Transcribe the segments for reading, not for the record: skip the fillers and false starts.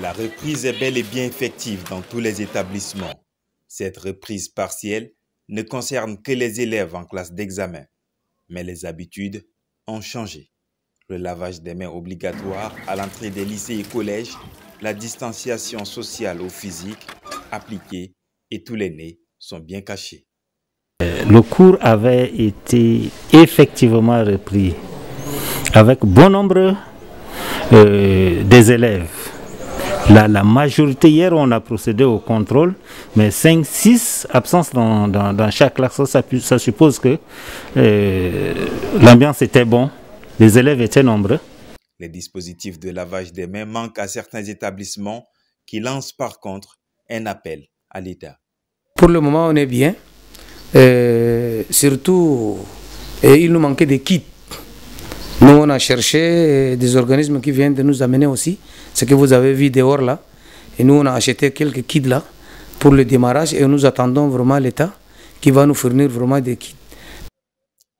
La reprise est bel et bien effective dans tous les établissements. Cette reprise partielle ne concerne que les élèves en classe d'examen. Mais les habitudes ont changé. Le lavage des mains obligatoire à l'entrée des lycées et collèges, la distanciation sociale ou physique appliquée et tous les nez sont bien cachés. Le cours avait été effectivement repris avec bon nombre des élèves. La majorité, hier on a procédé au contrôle, mais 5-6 absences dans chaque classe, ça suppose que l'ambiance était bonne, les élèves étaient nombreux. Les dispositifs de lavage des mains manquent à certains établissements qui lancent par contre un appel à l'État. Pour le moment on est bien, surtout il nous manquait des kits. Nous, on a cherché des organismes qui viennent de nous amener aussi, ce que vous avez vu dehors là. Et nous, on a acheté quelques kits là pour le démarrage et nous attendons vraiment l'État qui va nous fournir vraiment des kits.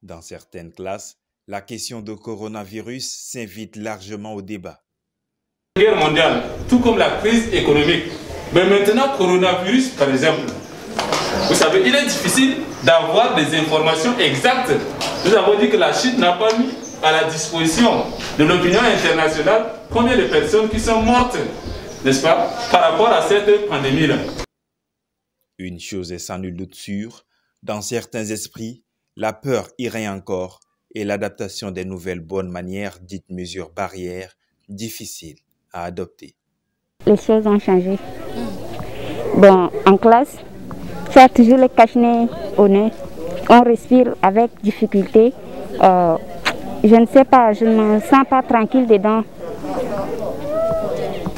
Dans certaines classes, la question du coronavirus s'invite largement au débat. La guerre mondiale, tout comme la crise économique. Mais maintenant, coronavirus, par exemple, vous savez, il est difficile d'avoir des informations exactes. Nous avons dit que la Chine n'a pas mis à la disposition de l'opinion internationale combien de personnes qui sont mortes, n'est-ce pas, par rapport à cette pandémie-là. Une chose est sans nul doute sûre, dans certains esprits, la peur y règne encore et l'adaptation des nouvelles bonnes manières, dites mesures barrières, difficiles à adopter. Les choses ont changé. Bon, en classe, tu as toujours le cache-nez au nez. On respire avec difficulté. Je ne sais pas, je ne me sens pas tranquille dedans.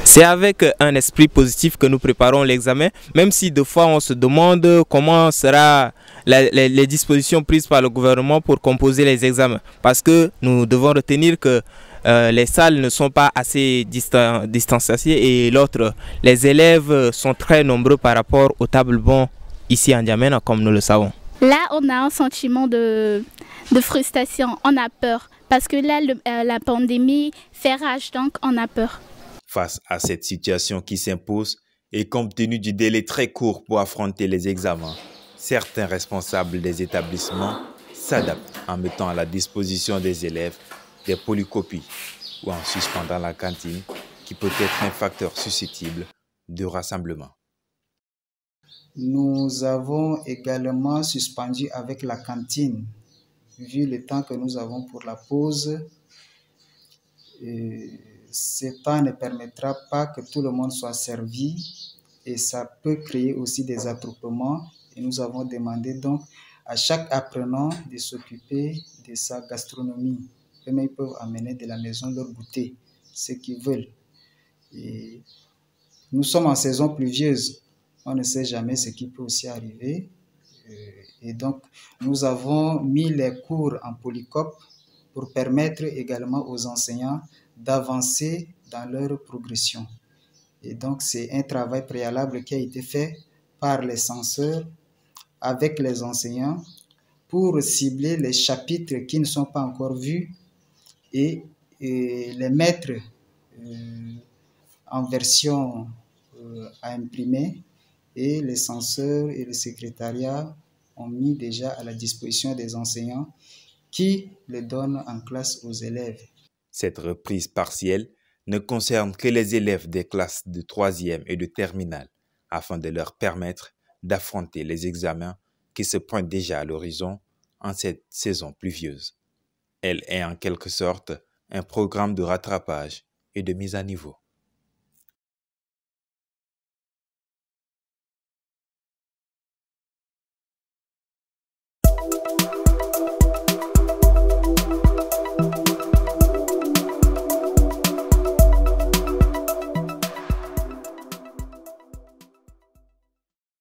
C'est avec un esprit positif que nous préparons l'examen, même si des fois on se demande comment seront les dispositions prises par le gouvernement pour composer les examens. Parce que nous devons retenir que les salles ne sont pas assez distanciées et l'autre, les élèves sont très nombreux par rapport aux tables bancs ici en N'Djamena, comme nous le savons. Là, on a un sentiment de frustration, on a peur. Parce que là, la pandémie fait rage, donc on a peur. Face à cette situation qui s'impose et compte tenu du délai très court pour affronter les examens, certains responsables des établissements s'adaptent en mettant à la disposition des élèves des polycopies ou en suspendant la cantine qui peut être un facteur susceptible de rassemblement. Nous avons également suspendu avec la cantine, vu le temps que nous avons pour la pause. Ce temps ne permettra pas que tout le monde soit servi et ça peut créer aussi des attroupements. Et nous avons demandé donc à chaque apprenant de s'occuper de sa gastronomie. Eux-mêmes, ils peuvent amener de la maison leur goûter, ce qu'ils veulent. Et nous sommes en saison pluvieuse. On ne sait jamais ce qui peut aussi arriver. Et donc, nous avons mis les cours en polycope pour permettre également aux enseignants d'avancer dans leur progression. Et donc, c'est un travail préalable qui a été fait par les censeurs avec les enseignants pour cibler les chapitres qui ne sont pas encore vus et les mettre en version à imprimer. Et les censeurs et le secrétariat ont mis déjà à la disposition des enseignants qui les donnent en classe aux élèves. Cette reprise partielle ne concerne que les élèves des classes de 3e et de terminale afin de leur permettre d'affronter les examens qui se pointent déjà à l'horizon en cette saison pluvieuse. Elle est en quelque sorte un programme de rattrapage et de mise à niveau.